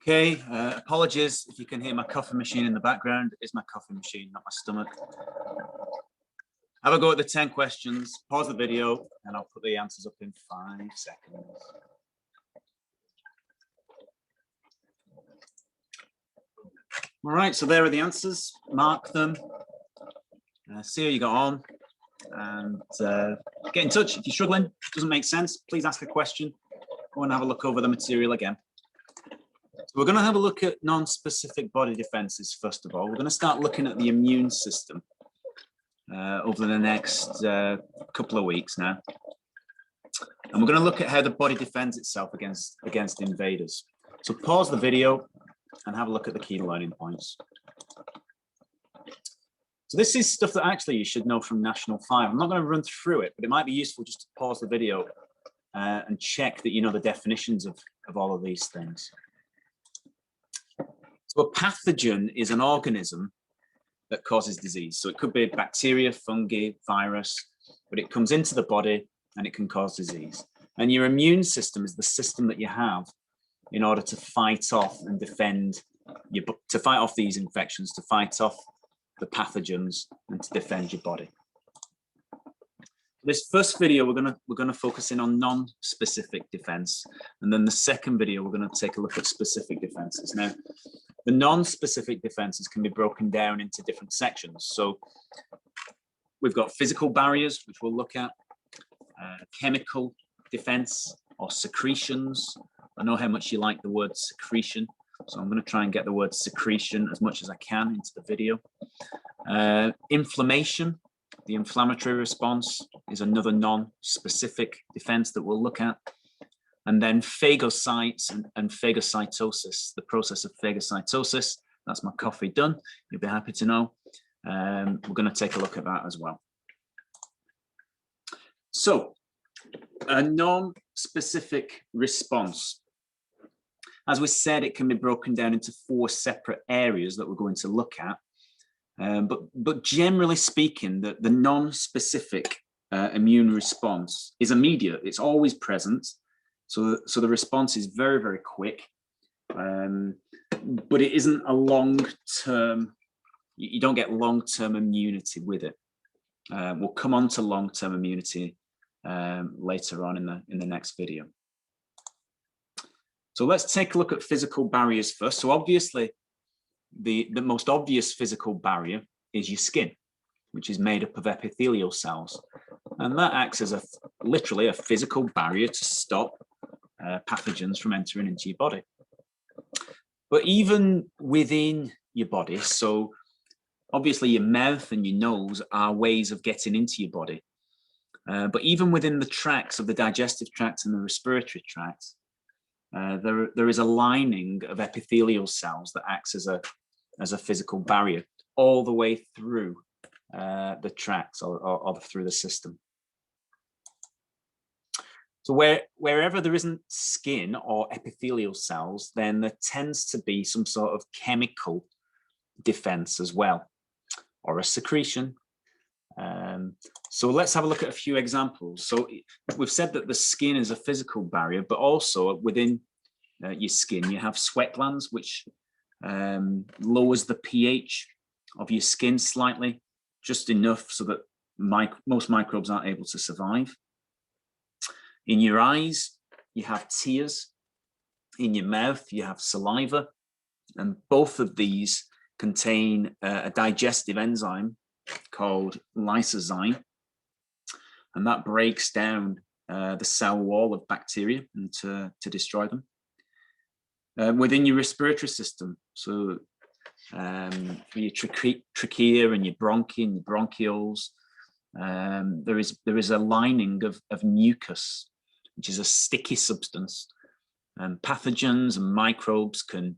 Okay, apologies if you can hear my coffee machine in the background. It's my coffee machine, not my stomach. Have a go at the 10 questions, pause the video, and I'll put the answers up in 5 seconds. All right, so there are the answers. Mark them, see how you got on, and get in touch. If you're struggling, doesn't make sense, please ask a question. Go and have a look over the material again. So we're going to have a look at non-specific body defenses first of all. We're going to start looking at the immune system over the next couple of weeks now. And we're going to look at how the body defends itself against invaders. So pause the video and have a look at the key learning points. So this is stuff that actually you should know from National 5. I'm not going to run through it, but it might be useful just to pause the video and check that you know the definitions of all of these things. So a pathogen is an organism that causes disease. So it could be bacteria, fungi, virus, but it comes into the body and it can cause disease. And your immune system is the system that you have in order to fight off and defend, to fight off these infections, to fight off the pathogens and to defend your body. This first video, we're gonna focus in on non-specific defense. And then the second video, we're gonna take a look at specific defenses. Now, the non-specific defenses can be broken down into different sections. So we've got physical barriers, which we'll look at, chemical defense or secretions. I know how much you like the word secretion, so I'm going to try and get the word secretion as much as I can into the video. Inflammation, the inflammatory response is another non-specific defense that we'll look at. And then phagocytes and phagocytosis, the process of phagocytosis. That's my coffee done. You'll be happy to know. We're going to take a look at that as well. So, a non-specific response. As we said, it can be broken down into 4 separate areas that we're going to look at. But generally speaking, the non-specific immune response is immediate. It's always present. So the response is very, very quick, but it isn't a long-term, you don't get long-term immunity with it. We'll come on to long-term immunity later on in the next video. So let's take a look at physical barriers first. So obviously, the most obvious physical barrier is your skin, which is made up of epithelial cells. And that acts as literally a physical barrier to stop pathogens from entering into your body. But even within your body, so obviously your mouth and your nose are ways of getting into your body. But even within the tracts of the digestive tract and the respiratory tract, there is a lining of epithelial cells that acts as a physical barrier all the way through the tracts or through the system. So wherever there isn't skin or epithelial cells, then there tends to be some sort of chemical defense as well, or a secretion. So let's have a look at a few examples. So we've said that the skin is a physical barrier, but also within your skin, you have sweat glands, which lowers the pH of your skin slightly, just enough so that most microbes aren't able to survive. In your eyes, you have tears. In your mouth, you have saliva. And both of these contain a digestive enzyme called lysozyme. And that breaks down the cell wall of bacteria and to destroy them. Within your respiratory system, so your trachea and your bronchi and your bronchioles, there is a lining of mucus, which is a sticky substance. Pathogens and microbes can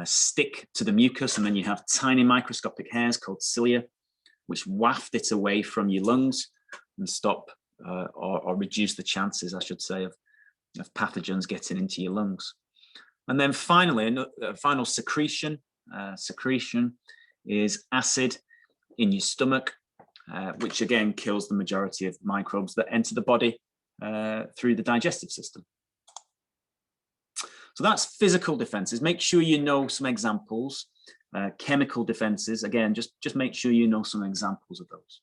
stick to the mucus, and then you have tiny microscopic hairs called cilia, which waft it away from your lungs and stop or reduce the chances, I should say, of pathogens getting into your lungs. And then finally, a final secretion. Secretion is acid in your stomach, which again kills the majority of microbes that enter the body through the digestive system. So that's physical defenses. Make sure you know some examples. Chemical defenses, again, just make sure you know some examples of those.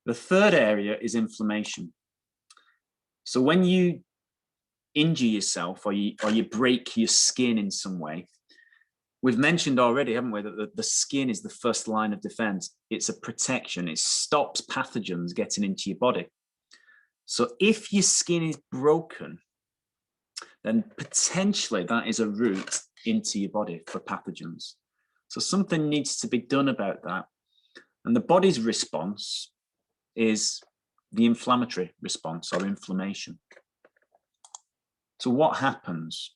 The third area is inflammation. So when you injure yourself or you break your skin in some way, we've mentioned already, haven't we, that the skin is the first line of defense. It's a protection. It stops pathogens getting into your body. So if your skin is broken, then potentially that is a route into your body for pathogens. So something needs to be done about that. And the body's response is the inflammatory response or inflammation. So what happens?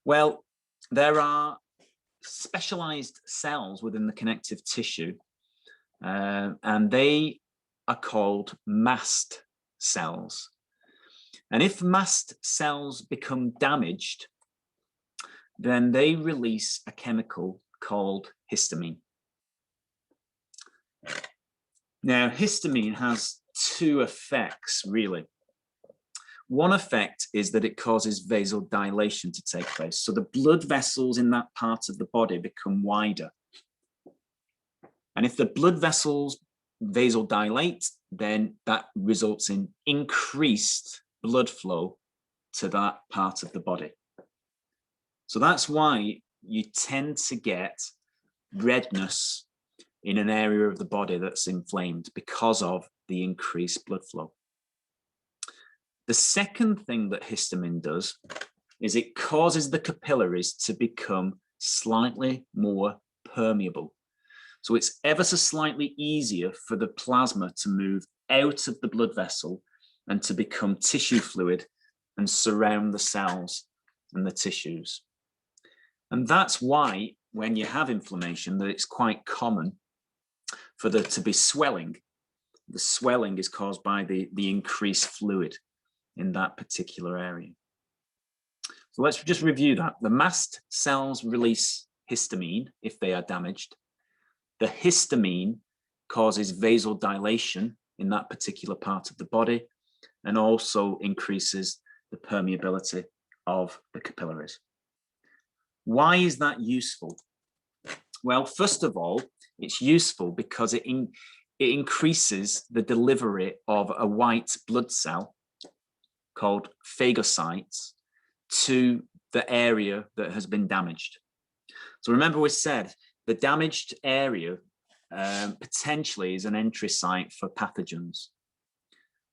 Well, there are specialized cells within the connective tissue, and they are called mast cells. And if mast cells become damaged, then they release a chemical called histamine. Now, histamine has two effects, really. One effect is that it causes vasodilation to take place. So the blood vessels in that part of the body become wider. And if the blood vessels vasodilate, then that results in increased blood flow to that part of the body. So that's why you tend to get redness in an area of the body that's inflamed because of the increased blood flow. The second thing that histamine does is it causes the capillaries to become slightly more permeable. So it's ever so slightly easier for the plasma to move out of the blood vessel and to become tissue fluid and surround the cells and the tissues. And that's why when you have inflammation, that it's quite common for there to be swelling. The swelling is caused by the increased fluid in that particular area. So let's just review that. The mast cells release histamine if they are damaged. The histamine causes vasodilation in that particular part of the body and also increases the permeability of the capillaries. Why is that useful? Well, first of all, it's useful because it increases the delivery of a white blood cell called phagocytes to the area that has been damaged. So remember we said the damaged area potentially is an entry site for pathogens.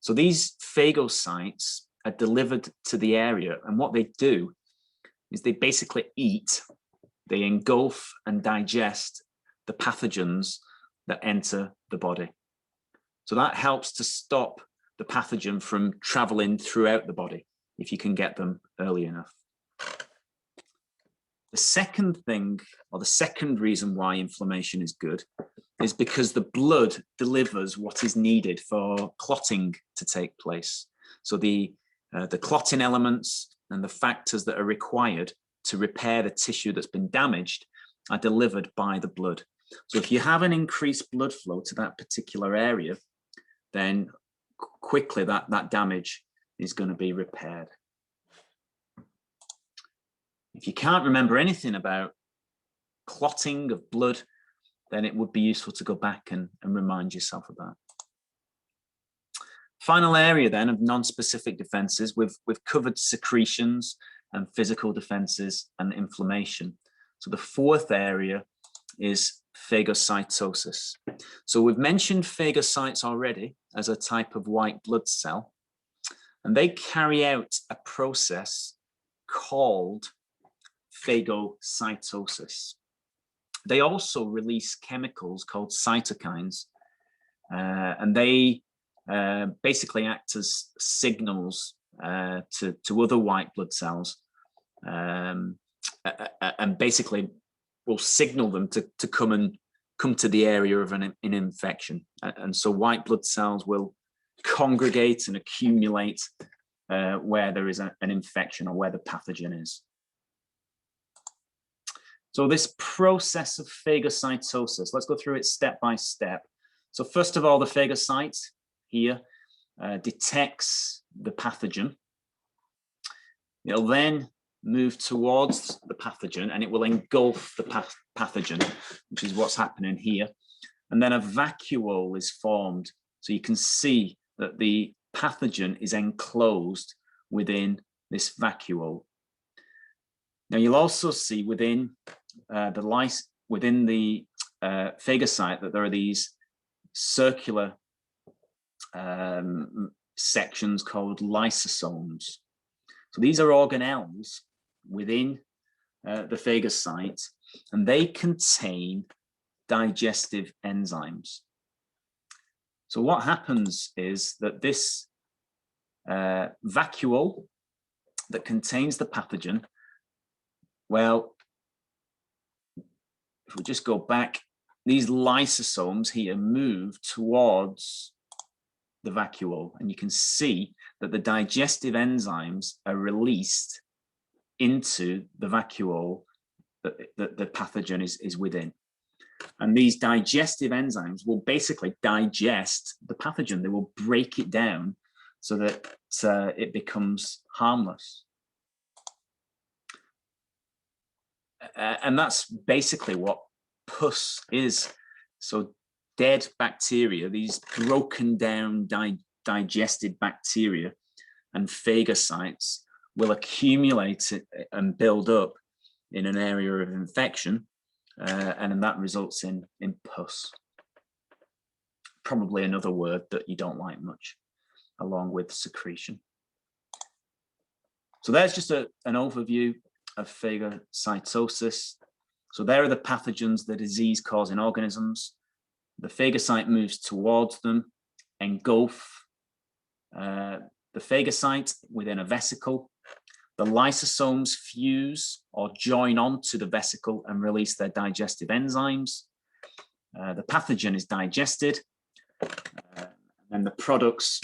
So these phagocytes are delivered to the area, and what they do is they basically eat, they engulf and digest the pathogens that enter the body. So that helps to stop the pathogen from traveling throughout the body if you can get them early enough. The second thing, or the second reason why inflammation is good, is because the blood delivers what is needed for clotting to take place. So the clotting elements and the factors that are required to repair the tissue that's been damaged are delivered by the blood. So if you have an increased blood flow to that particular area, then quickly that damage is going to be repaired. If you can't remember anything about clotting of blood, then it would be useful to go back and remind yourself of that. Final area then of non-specific defenses, we've covered secretions and physical defenses and inflammation. So the fourth area is phagocytosis. So we've mentioned phagocytes already as a type of white blood cell, and they carry out a process called phagocytosis. They also release chemicals called cytokines, and they basically act as signals to other white blood cells, and basically will signal them to come to the area of an infection. And so white blood cells will congregate and accumulate where there is an infection or where the pathogen is. So this process of phagocytosis, let's go through it step by step. So first of all, the phagocyte here detects the pathogen. It'll then move towards the pathogen and it will engulf the pathogen, which is what's happening here. And then a vacuole is formed. So you can see that the pathogen is enclosed within this vacuole. Now you'll also see within the phagocyte that there are these circular sections called lysosomes. So these are organelles within the phagocyte, and they contain digestive enzymes. So what happens is that this vacuole that contains the pathogen, well, if we just go back, these lysosomes here move towards the vacuole, and you can see that the digestive enzymes are released into the vacuole that the pathogen is within. And these digestive enzymes will basically digest the pathogen. They will break it down so that it becomes harmless. And that's basically what pus is. So dead bacteria, these broken down digested bacteria and phagocytes will accumulate and build up in an area of infection, and that results in pus. Probably another word that you don't like much, along with secretion. So there's just an overview of phagocytosis. So there are the pathogens, the disease-causing organisms. The phagocyte moves towards them, engulf the phagocyte within a vesicle. The lysosomes fuse or join onto the vesicle and release their digestive enzymes. The pathogen is digested, and the products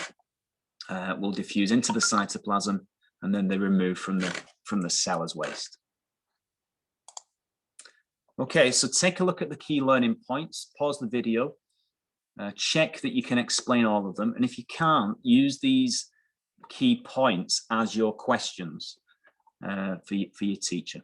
will diffuse into the cytoplasm, and then they're removed from the cell as waste. Okay, so take a look at the key learning points, pause the video, check that you can explain all of them, and if you can't, use these key points as your questions for your teacher.